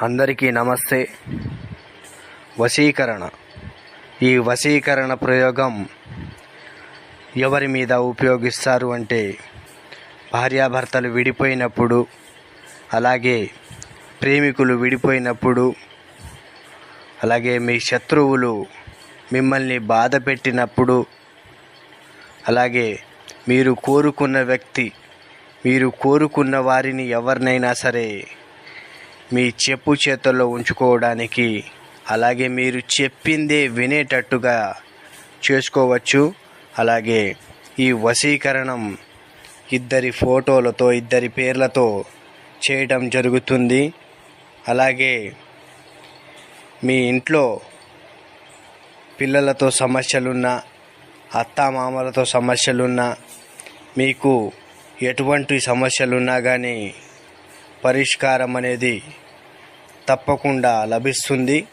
అందరికీ నమస్తే. వశీకరణ. ఈ వశీకరణ ప్రయోగం ఎవరి మీద ఉపయోగిస్తారు అంటే భార్యాభర్తలు విడిపోయినప్పుడు, అలాగే ప్రేమికులు విడిపోయినప్పుడు, అలాగే మీ శత్రువులు మిమ్మల్ని బాధ పెట్టినప్పుడు, అలాగే మీరు కోరుకున్న వ్యక్తి, మీరు కోరుకున్న వారిని ఎవరినైనా సరే మీ చెప్పు చేతుల్లో ఉంచుకోవడానికి, అలాగే మీరు చెప్పిందే వినేటట్టుగా చేసుకోవచ్చు. అలాగే ఈ వశీకరణం ఇద్దరి ఫోటోలతో, ఇద్దరి పేర్లతో చేయడం జరుగుతుంది. అలాగే మీ ఇంట్లో పిల్లలతో సమస్యలున్నా, అత్తామామలతో సమస్యలున్నా, మీకు ఎటువంటి సమస్యలున్నా కానీ పరిష్కారం అనేది తప్పకుండా లభిస్తుంది.